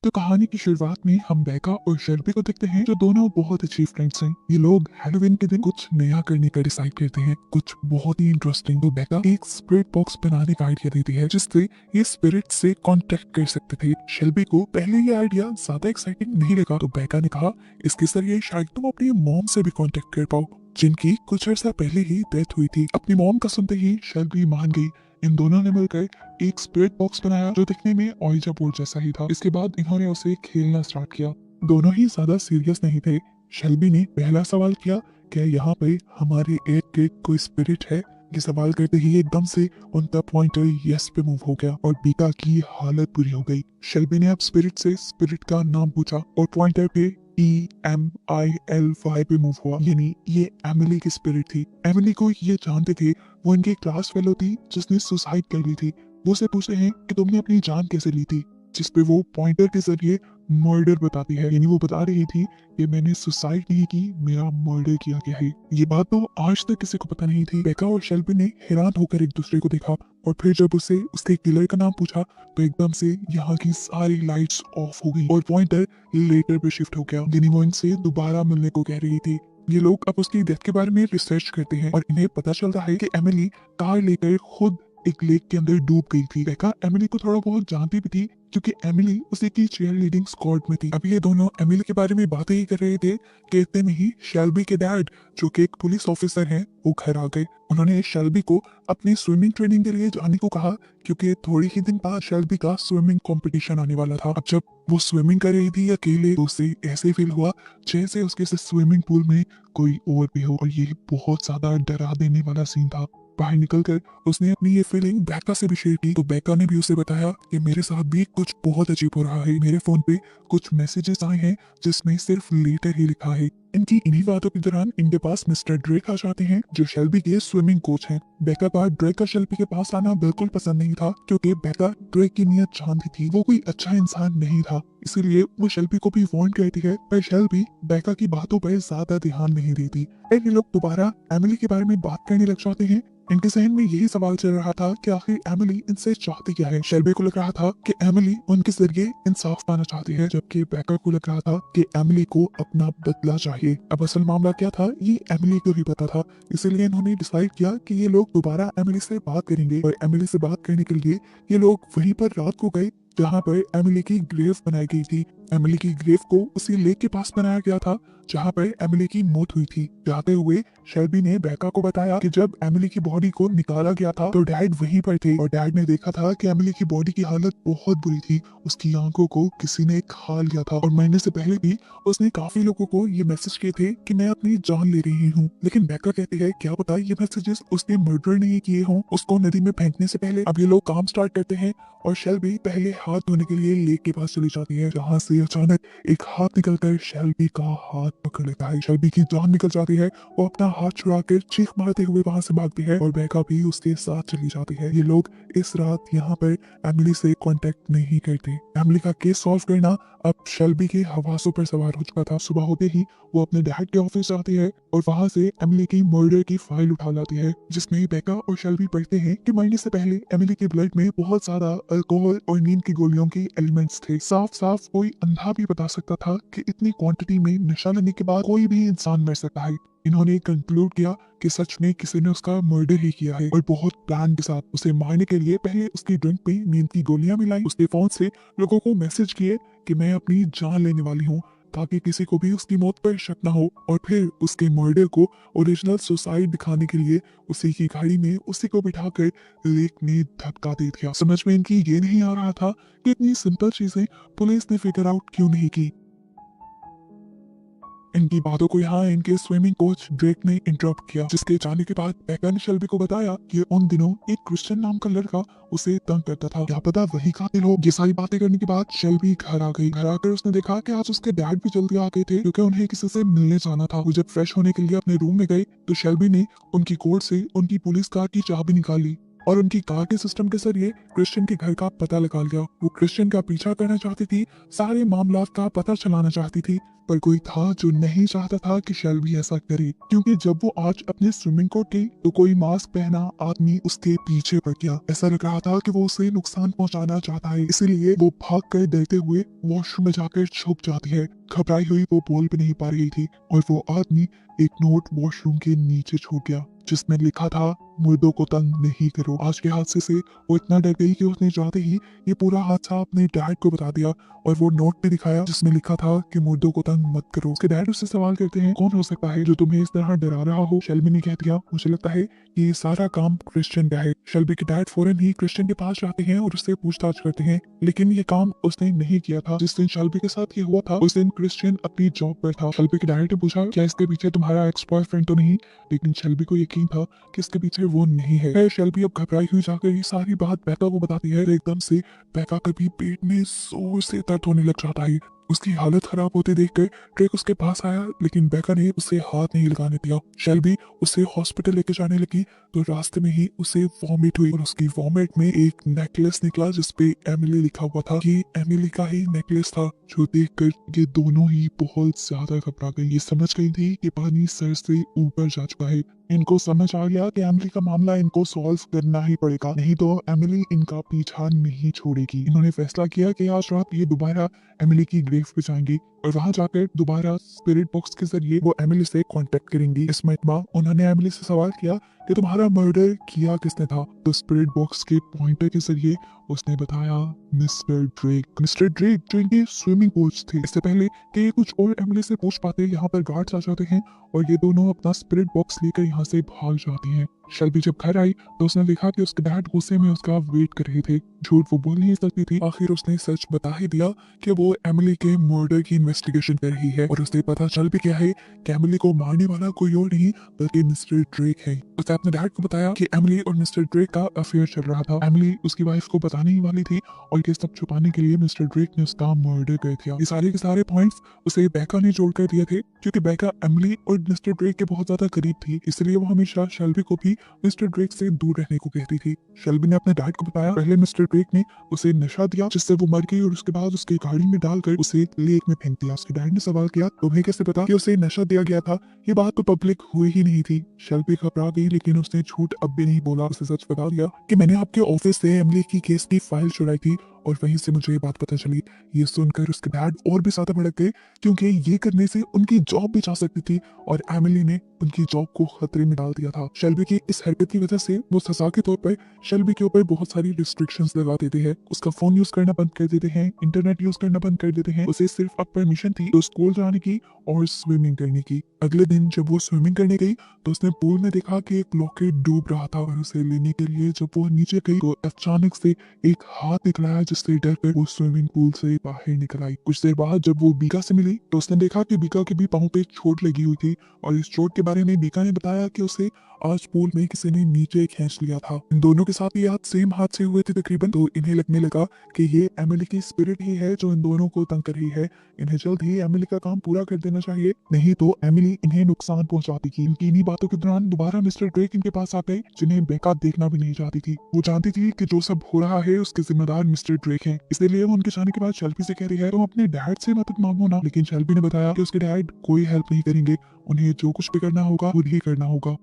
तो कहानी की शुरुआत में हम बेका और शेल्बी को देखते हैं, जो दोनों बहुत अच्छी फ्रेंड्स हैं। ये लोग हैलोवीन के दिन कुछ नया करने का डिसाइड करते हैं, कुछ बहुत ही इंटरेस्टिंग। तो बेका एक स्पिरिट बॉक्स बनाने का आइडिया देती है, जिससे ये स्पिरिट से कांटेक्ट कर सकते थे। शेल्बी को पहले ये आइडिया ज्यादा एक्साइटिंग नहीं लगा, तो बेका ने कहा इसके जरिए शायद तुम अपनी मॉम से भी कांटेक्ट कर पाओ, जिनकी कुछ अर्सा पहले ही डेथ हुई थी। अपनी मॉम का सुनते ही शेल्बी मान गई। इन दोनों ने मिलकर एक स्पिरिट बॉक्स बनाया, जो दिखने में ऑइजा बोर्ड जैसा ही था। इसके बाद इन्होंने उसे खेलना स्टार्ट किया। दोनों ही ज्यादा सीरियस नहीं थे। शेल्बी ने पहला सवाल किया, क्या यहाँ पे हमारे एड के कोई स्पिरिट है? ये सवाल करते ही एकदम से उनका पॉइंटर यस पे मूव हो गया और बीका की हालत बुरी हो गई। शेल्बी ने अब स्पिरिट से स्पिरिट का नाम पूछा और पॉइंटर पे EMILY पे मूव हुआ, यानी ये एमिली की स्पिरिट थी। एमिली को ये जानते थे, वो इनकी क्लास फेलो थी जिसने सुसाइड कर ली थी। वो से पूछते हैं कि तुमने अपनी जान कैसे ली थी, जिस पे वो पॉइंटर के जरिए मर्डर बताती है, यानी वो बता रही थी कि मैंने सुसाइड नहीं की, मेरा मर्डर किया गया है। ये बात तो आज तक किसी को पता नहीं थी। बेका और शेल्बी ने हैरान होकर एक दूसरे को देखा और फिर जब उसे उसके किलर का नाम पूछा तो एकदम से यहाँ की सारी लाइट्स ऑफ हो गई और पॉइंटर लेटर पे शिफ्ट हो गया, यानी वो इनसे दोबारा मिलने को कह रही थी। ये लोग अब उसकी डेथ के बारे में रिसर्च करते हैं और इन्हें पता चलता है कि एमिली कार लेकर खुद एक लेक के अंदर डूब गई थी। बेका एमिली को थोड़ा बहुत जानती भी थी, क्योंकि एमिली उसी की चीयर लीडिंग स्क्वाड में थी। अभी ये दोनों एमिली के बारे में बातें ही कर रहे थे कि इतने में ही शेल्बी के डैड, जो कि एक पुलिस ऑफिसर हैं, वो घर आ गए। उन्होंने शेल्बी को अपनी स्विमिंग ट्रेनिंग के लिए जाने को कहा, क्योंकि थोड़ी ही दिन बाद शेल्बी का स्विमिंग कंपटीशन आने वाला था। अब जब वो स्विमिंग कर रही थी अकेले, तो उसे ऐसे फील हुआ जैसे उसके स्विमिंग पूल में कोई और भी हो, और ये बहुत ज्यादा डरा देने वाला सीन था। बाहर निकलकर उसने अपनी ये फीलिंग बेका से भी शेयर की, तो बेका ने भी उसे बताया कि मेरे साथ भी कुछ बहुत अजीब हो रहा है। मेरे फोन पे कुछ मैसेजेस आए हैं जिसमें सिर्फ लेटर ही लिखा है। इनकी इन्हीं बातों के दौरान इनके पास मिस्टर ड्रेक आ जाते हैं, जो शेल्बी के स्विमिंग कोच हैं। बेका का ड्रेक का शेल्बी के पास आना बिल्कुल पसंद नहीं था, क्योंकि बेका ड्रेक की नीयत जानती थी, वो कोई अच्छा इंसान नहीं था। इसीलिए वो शेल्बी को भी वार्न करती है, पर शेल्बी बेका की बातों पर ज्यादा ध्यान नहीं देती। फिर ये लोग दोबारा एमिली के बारे में बात करने लग जाते हैं। इनके जहन में यही सवाल चल रहा था कि आखिर एमिली इनसे चाहती क्या है। शेल्बी को लग रहा था कि एमिली उनके जरिए इंसाफ पाना चाहती है, जबकि बेका को लग रहा था कि एमिली को अपना बदला चाहिए। अब असल मामला क्या था, ये एमिली को भी पता था। इसीलिए इन्होंने डिसाइड किया कि ये लोग दोबारा एमिली से बात करेंगे, और एमिली से बात करने के लिए ये लोग वहीं पर रात को गए जहाँ पर एमिली की ग्रेव बनाई गई थी। एमिली की ग्रेव को उसी लेक के पास बनाया गया था जहाँ पर एमिली की मौत हुई थी। जाते हुए शेल्बी ने बेका को बताया कि जब एमिली की बॉडी को निकाला गया था तो डैड वहीं पर थे, और डैड ने देखा था कि एमिली की बॉडी की हालत बहुत बुरी थी। उसकी आंखों को किसी ने खा लिया था, और मरने से पहले भी उसने काफी लोगों को ये मैसेज किए थे कि मैं अपनी जान ले रही हूँ। लेकिन बेका कहती है, क्या पता ये मैसेजेस उसने मर्डर नहीं किए हों, उसको नदी में फेंकने से पहले। अब ये लोग काम स्टार्ट करते हैं और शेल्बी पहले हाथ धोने के लिए लेक के पास चली जाती है, जहाँ से अचानक एक हाथ निकलकर शेल्बी का हाथ पकड़ लेता है। शेल्बी की जान निकल जाती है, वो अपना हाथ छुड़ाकर चीख मारते हुए वहां से भागती है, और बेका भी उसके साथ चली जाती है। ये लोग इस रात यहाँ पर एमिली से कांटेक्ट नहीं करते। एमिली का केस सॉल्व करना अब शेल्बी के हवासों पर सवार हो चुका था। सुबह होते ही वो अपने डैड के ऑफिस जाती है और वहां से एमिली की मर्डर की फाइल उठा लाती है, जिसमें बेका और शेल्बी पढ़ते हैं कि मरने से पहले एमिली के ब्लड में बहुत ज्यादा अल्कोहल और नींद की गोलियों के एलिमेंट्स थे। साफ साफ कोई अंधा भी बता सकता था कि इतनी क्वांटिटी में नशा लेने के बाद कोई भी इंसान मर सकता है। इन्होंने कंक्लूड किया कि सच में किसी ने उसका मर्डर ही किया है, और बहुत प्लान के साथ उसे मारने के लिए पहले उसकी ड्रिंक पे नींद की गोलियां मिलाई, उसके फोन से लोगों को मैसेज किए कि मैं अपनी जान लेने वाली हूँ, ताकि किसी को भी उसकी मौत पर शक न हो, और फिर उसके मर्डर को ओरिजिनल सुसाइड दिखाने के लिए उसी की गाड़ी में उसी को बिठाकर लेक में धक्का दे दिया। समझ में इनकी ये नहीं आ रहा था कि इतनी सिंपल चीजें पुलिस ने फिगर आउट क्यों नहीं की। इनकी बातों को यहाँ इनके स्विमिंग कोच ड्रेक ने इंटरप्ट किया, जिसके जाने के बाद बेका ने शेल्बी को बताया कि उन दिनों एक क्रिश्चियन नाम का लड़का उसे तंग करता था, क्या पता वही कातिल हो। ये सारी बातें करने के बाद शेल्बी घर आ गई। घर आकर उसने देखा कि आज उसके डैड भी जल्दी आ गए थे, क्योंकि उन्हें किसी से मिलने जाना था। वो जब फ्रेश होने के लिए अपने रूम में गए तो शेल्बी ने उनकी कोट से उनकी पुलिस कार की चाबी निकाली। और उनकी कार के सिस्टम के जरिए क्रिश्चियन के घर का पता लगा लिया। वो क्रिश्चियन का पीछा करना चाहती थी, सारे मामलात का पता चलाना चाहती थी, पर कोई था जो नहीं चाहता था कि शेल्बी ऐसा करे, क्योंकि जब वो आज अपने स्विमिंग कोर्ट गई तो कोई मास्क पहना आदमी उसके पीछे पड़ गया। ऐसा लग रहा था कि वो उसे नुकसान पहुंचाना चाहता है, इसीलिए वो भाग कर डरते हुए वॉशरूम में जाकर छुप जाती है। घबराई हुई वो बोल भी नहीं पा रही थी और वो आदमी एक नोट वॉशरूम के नीचे छूट गया जिसमें लिखा था, मुर्दों को तंग नहीं करो। आज के हादसे से वो इतना डर गई कि उसने जाते ही ये पूरा हादसा अपने डैड को बता दिया और वो नोट भी दिखाया जिसमें लिखा था कि मुर्दों को तंग मत करो। उसके डैड उससे सवाल करते हैं, कौन हो सकता है जो तुम्हें इस तरह डरा रहा हो? शेल्बी ने कह दिया, मुझे लगता है कि ये सारा काम क्रिश्चियन का है। शेल्बी के डैड फौरन ही क्रिश्चियन के पास जाते हैं और उससे पूछताछ करते हैं, लेकिन ये काम उसने नहीं किया था। जिस दिन शेल्बी के साथ ये हुआ था उस दिन क्रिश्चियन अपनी जॉब पर था। शेल्बी के डैड ने पूछा, क्या इसके पीछे तुम्हारा एक्स बॉयफ्रेंड तो नहीं? लेकिन शेल्बी को यकीन था कि इसके पीछे वो नहीं है। फिर शेल्बी अब घबराई हुई जाकर ये सारी बात बेका को बताती है। एकदम से बेका के भी पेट में जोर से दर्द होने लग जाता है। उसकी हालत खराब होते देखकर ड्रेक उसके पास आया, लेकिन बेका ने उसे हाथ नहीं लगाने दिया। शेल्बी उसे हॉस्पिटल लेके जाने लगी तो रास्ते में ही उसे वॉमिट हुई और उसकी वॉमिट में एक नेकलेस निकला जिसपे एमिली लिखा हुआ था। ये एमिली का ही नेकलेस था, जो देखकर ये दोनों ही बहुत ज्यादा घबरा गई। ये समझ गई थी कि पानी सर से ऊपर जा चुका है। इनको समझ आ गया कि एमिली का मामला इनको सॉल्व करना ही पड़ेगा, नहीं तो एमिली इनका पीछा नहीं छोड़ेगी। इन्होंने फैसला किया कि आज रात ये दोबारा एमिली की ग्रेव पे जाएंगी और वहां जाकर दोबारा स्पिरिट बॉक्स के जरिए वो एमिली से कांटेक्ट करेंगी। इस मरतबा उन्होंने एमिली से सवाल किया कि तुम्हारा मर्डर किया किसने था? तो स्पिरिट बॉक्स के पॉइंटर के जरिए उसने बताया, मिस्टर ड्रेक। मिस्टर ड्रेक जो इनके स्विमिंग कोच थे। इससे पहले कि ये कुछ और एमिली से पूछ पाते, यहाँ पर गार्ड्स आ जाते हैं और ये दोनों अपना स्पिरिट बॉक्स लेकर यहाँ से भाग जाती हैं। शेल्बी जब घर आई तो उसने देखा कि उसके डैड गुस्से में उसका वेट कर रहे थे। झूठ वो बोल नहीं सकती थी, आखिर उसने सच बता ही दिया कि वो एमिली के मर्डर की इन्वेस्टिगेशन कर रही है और उसे पता चल भी गया है कि एमिली को मारने वाला कोई और नहीं बल्कि मिस्टर ड्रेक है। उसने अपने डैड को बताया कि एमिली और मिस्टर ड्रेक का अफेयर चल रहा था। एमिली उसकी वाइफ को बताने ही वाली थी और ये सब छुपाने के लिए मिस्टर ड्रेक ने उसका मर्डर कर दिया। ये सारे के सारे पॉइंट्स उसे बेका ने जोड़ कर दिए थे, क्योंकि बेका एमिली और मिस्टर ड्रेक के बहुत ज्यादा करीब थी, इसलिए वो हमेशा शेल्बी को भी मिस्टर ड्रेक से दूर रहने को कहती थी। शेल्बी ने अपने डैड को बताया, पहले मिस्टर ड्रेक ने उसे नशा दिया जिससे वो मर गई और उसके बाद उसकी गाड़ी में डालकर उसे लेक में फेंक दिया। उसके डैड ने सवाल किया, तुम्हें कैसे पता कि उसे नशा दिया गया था? ये बात तो पब्लिक हुई ही नहीं थी। शेल्बी घबरा गई, लेकिन उसने झूठ अब भी नहीं बोला। उसे सच बता दिया कि मैंने आपके ऑफिस से एमिली की केस की फाइल चुराई थी और वहीं से मुझे ये बात पता चली। ये सुनकर उसके डैड और भी ज्यादा भड़क गए, क्योंकि ये करने से उनकी जॉब भी जा सकती थी और एमिली ने उनकी जॉब को खतरे में डाल दिया था। शेल्बी की इस हरकत की वजह से वो सजा के तौर पर शेल्बी के ऊपर बहुत सारी रिस्ट्रिक्शंस लगा देते हैं। उसका फोन यूज करना बंद कर देते हैं, इंटरनेट यूज करना बंद कर देते हैं। उसे सिर्फ अब परमिशन थी तो स्कूल जाने की और स्विमिंग करने की। अगले दिन जब वो स्विमिंग करने गई तो उसने पूल में देखा कि एक लॉकेट डूब रहा था और उसे लेने के लिए जब वो नीचे गई तो अचानक से एक हाथ निकला जिससे डर कर वो स्विमिंग पूल से बाहर निकल आई। कुछ देर बाद जब वो बीका से मिली तो उसने देखा कि बीका के भी पाँव पे चोट लगी हुई थी और इस चोट के बारे में बीका ने बताया कि उसे आज पूल में किसी ने नीचे खींच लिया था। इन दोनों के साथ ये आज सेम हादसे हुए थे तकरीबन, तो इन्हें लगने लगा कि ये एमिली की स्पिरिट ही है जो इन दोनों को तंग कर रही है। इन्हें जल्द ही एमिली का काम पूरा कर देना चाहिए, नहीं तो एमिली इन्हें नुकसान पहुंचाती थी। इनकी इन्हीं बातों के दौरान दोबारा मिस्टर ड्रेक इनके पास आ गए, जिन्हें बेका देखना भी नहीं चाहती थी। वो जानती थी कि जो सब हो रहा है उसके जिम्मेदार मिस्टर ड्रेक हैं, इसलिए वो उनके जाने के बाद शेल्बी से कह रही है, तुम अपने डैड से मदद मांगो ना। लेकिन शेल्बी ने बताया कि उसके डैड कोई हेल्प नहीं करेंगे, उन्हें जो कुछ भी करना होगा खुद ही करना होगा।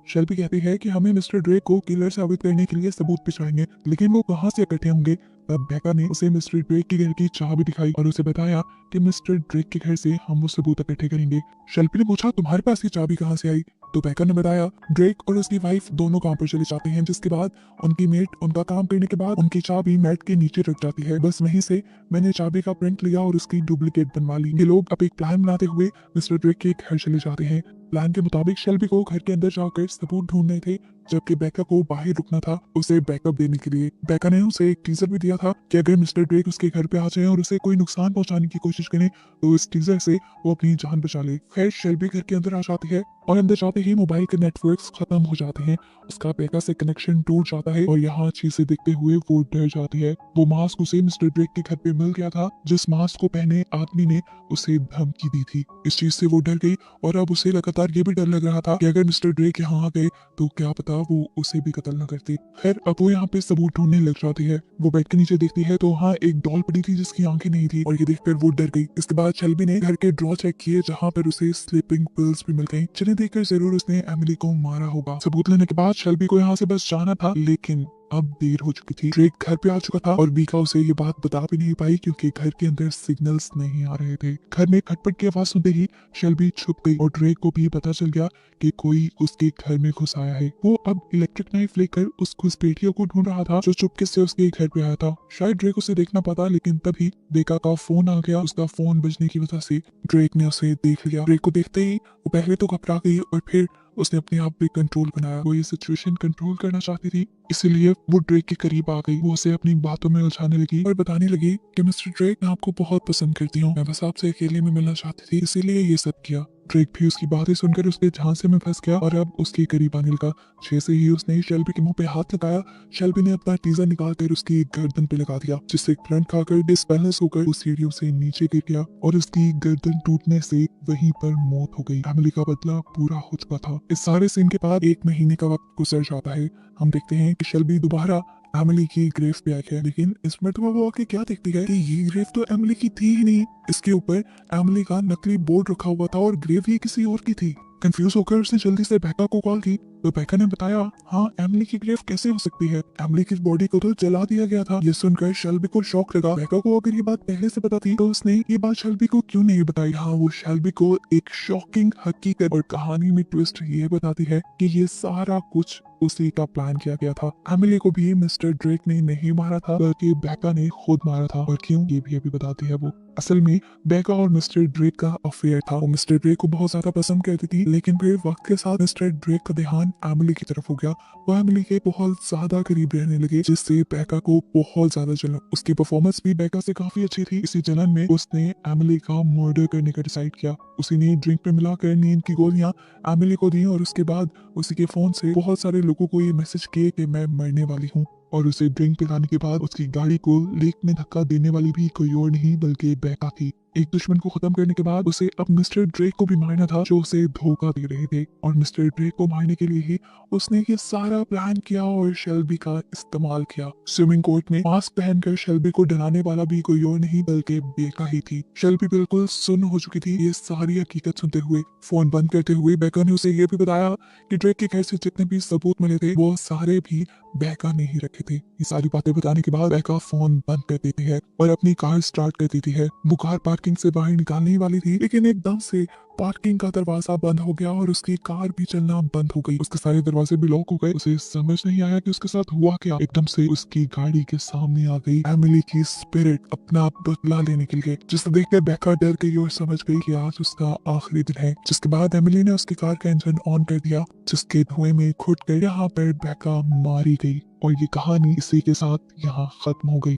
शेल्बी कहती है कि हमें मिस्टर ड्रेक को किलर साबित करने के लिए सबूत भी चाहिए, लेकिन वो कहाँ से इकट्ठे होंगे? तब बेका ने उसे मिस्टर ड्रेक के घर की चाबी दिखाई और उसे बताया कि मिस्टर ड्रेक के घर से हम वो सबूत इकट्ठे करेंगे। शेल्बी ने पूछा, तुम्हारे पास ये चाबी कहाँ से आई? तो बेका ने बताया, ड्रेक और उसकी वाइफ दोनों काम पर चले जाते हैं, जिसके बाद उनकी मेट उनका काम करने के बाद उनकी चाबी मैट के नीचे रख जाती है। बस वहीं से मैंने चाबी का प्रिंट लिया और उसकी डुप्लीकेट बनवा ली। ये लोग अब एक प्लान बनाते हुए मिस्टर ड्रेक के घर चले जाते हैं। प्लान के मुताबिक शेल्बी को घर के अंदर जाकर सबूत ढूंढने थे, जबकि बेका को बाहर रुकना था उसे बैकअप देने के लिए। बेका ने उसे एक टीजर भी दिया था कि अगर मिस्टर ड्रेक उसके घर पे आ जाए और उसे कोई नुकसान पहुंचाने की कोशिश करे तो इस टीजर से वो अपनी जान बचा ले। खैर शेल्बी घर के अंदर आ जाती है और अंदर जाते ही मोबाइल के नेटवर्क्स खत्म हो जाते हैं। उसका बेका से कनेक्शन टूट जाता है और यहाँ चीजें देखते हुए वो डर जाती है। वो मास्क उसे मिस्टर ड्रेक के घर पे मिल गया था, जिस मास्क को पहने आदमी ने उसे धमकी दी थी। इस चीज से वो डर गई और अब उसे लगा लगातार ये भी डर लग रहा था कि अगर मिस्टर ड्रेक यहाँ आ गए तो क्या पता वो उसे भी कत्ल न करते। खैर अब वो यहाँ पे सबूत ढूंढने लग जाती है। वो बेड के नीचे देखती है तो वहाँ एक डॉल पड़ी थी जिसकी आंखें नहीं थी, और ये देखकर वो डर गई। इसके बाद शेल्बी ने घर के ड्रॉ चेक किए जहाँ पर उसे स्लीपिंग पिल्स भी मिल गई, जिन्हें देखकर जरूर उसने एमिली को मारा होगा। सबूत लेने के बाद शेल्बी को यहाँ से बस जाना था, लेकिन अब देर हो चुकी थी। ड्रेक घर पे आ चुका था और बीका उसे ये बात बता भी नहीं पाई क्योंकि घर के अंदर सिग्नल्स नहीं आ रहे थे। घर में खटपट की आवाज सुनते ही शेल्बी छुप गई और ड्रेक को भी पता चल गया कि कोई उसके घर में घुस आया है। वो अब इलेक्ट्रिक नाइफ लेकर उस घुसपैठियों को ढूंढ रहा था जो चुपके से उसके घर पे आया था। शायद ड्रेक उसे देखना पाता, लेकिन तभी बेका का फोन आ गया। उसका फोन बजने की वजह से ड्रेक ने उसे देख लिया। ड्रेक को देखते ही वो पहले तो घबरा गई और फिर उसने अपने आप पे कंट्रोल बनाया। वो ये सिचुएशन कंट्रोल करना चाहती थी, इसीलिए वो ड्रेक के करीब आ गई। वो उसे अपनी बातों में उलझाने लगी और बताने लगी कि मिस्टर ड्रेक, मैं आपको बहुत पसंद करती हूँ, मैं बस आपसे अकेले में मिलना चाहती थी, इसीलिए ये सब किया। ड्रेक भी उसकी बातें सुनकर उसके झांसे में फंस गया और अब उसके करीब आने लगा। जैसे ही उसने शेल्बी के मुंह पे हाथ लगाया, शेल्बी ने अपना टीजर निकालकर उसकी गर्दन पे लगा दिया, जिससे करंट खाकर डिसबैलेंस होकर वो सीढ़ियों से नीचे गिर गया और उसकी गर्दन टूटने से वहीं पर मौत हो गई। एमिली का बदला पूरा हो चुका था। इस सारे सीन के बाद 1 महीने का वक्त गुजर जाता है। हम देखते हैं कि शेल्बी दोबारा एमिली की ग्रेव पे आई है, लेकिन इस मर्तबा वो आके क्या देखती है कि ये ग्रेव तो एमिली की थी ही नहीं। इसके ऊपर एमिली का नकली बोर्ड रखा हुआ था और ग्रेव ही किसी और की थी। कंफ्यूज होकर उसने जल्दी से बेका को कॉल की तो बेका ने बताया, हाँ, एमिली की ग्रेव कैसे हो सकती है, एमिली की बॉडी को तो जला दिया गया था। ये सुनकर शेल्बी को शौक लगा। बेका को अगर ये बात पहले से पता थी तो उसने ये बात शेल्बी को क्यों नहीं बताई। हाँ, वो शेल्बी को एक शॉकिंग हकीकत और कहानी में ट्विस्ट ये बताती है कि ये सारा कुछ उसी का प्लान किया गया था। एमिली को भी मिस्टर ड्रेक ने नहीं मारा था, बल्कि बेका ने खुद मारा था। और क्यों, ये भी अभी बताती है वो। असल में बेका और मिस्टर ड्रेक का अफेयर था। वो मिस्टर ड्रेक को बहुत ज्यादा पसंद करती थी, लेकिन फिर वक्त के साथ मिस्टर ड्रेक का ध्यान एमिली की तरफ हो गया। वो एमिली के बहुत ज्यादा करीब रहने लगे, जिससे बेका को बहुत ज्यादा जलन। उसकी परफॉर्मेंस भी बेका से काफी अच्छी थी। इसी जलन में उसने एमिली का मर्डर करने का डिसाइड किया। उसी ने ड्रिंक में मिलाकर नींद की गोलियां एमिली को दी और उसके बाद उसी के फोन से बहुत सारे लोगों को ये मैसेज किए कि मैं मरने वाली हूँ। और उसे ड्रिंक पिलाने के बाद उसकी गाड़ी को लेक में धक्का देने वाली भी कोई और नहीं बल्कि बेका थी। एक दुश्मन को खत्म करने के बाद उसे अब मिस्टर ड्रेक को भी मारना था, जो उसे धोखा दे रहे थे। और मिस्टर ड्रेक को मारने के लिए ही उसने ये सारा प्लान किया और शेल्बी का इस्तेमाल किया। स्विमिंग कोर्ट में मास्क पहनकर शेल्बी को डराने वाला भी कोई और नहीं बल्कि बेका ही थी। शेल्बी बिल्कुल सुन्न हो चुकी थी ये सारी हकीकत सुनते हुए। फोन बंद करते हुए बेका ने उसे ये भी बताया कि ड्रेक के घर से जितने भी सबूत मिले थे वो सारे भी बेका ने ही रखे थे। ये सारी बातें बताने के बाद बेका फोन बंद कर देती है और अपनी कार स्टार्ट कर देती है। वो कार पार्किंग से बाहर निकालने ही वाली थी, लेकिन एकदम से पार्किंग का दरवाजा बंद हो गया और उसकी कार भी चलना बंद हो गई। उसके सारे दरवाजे भी लॉक हो गए। उसे समझ नहीं आया कि उसके साथ हुआ क्या। एकदम से उसकी गाड़ी के सामने आ गई एमिली की स्पिरिट अपना बदला लेने के लिए, जिसे देखकर बेका डर गई और समझ गई कि आज उसका आखिरी दिन है। जिसके बाद एमिली ने उसकी कार का इंजन ऑन कर दिया, जिसके धुएं में घुट कर यहाँ पर बेका मारी गई। और ये कहानी इसी के साथ यहाँ खत्म हो गई।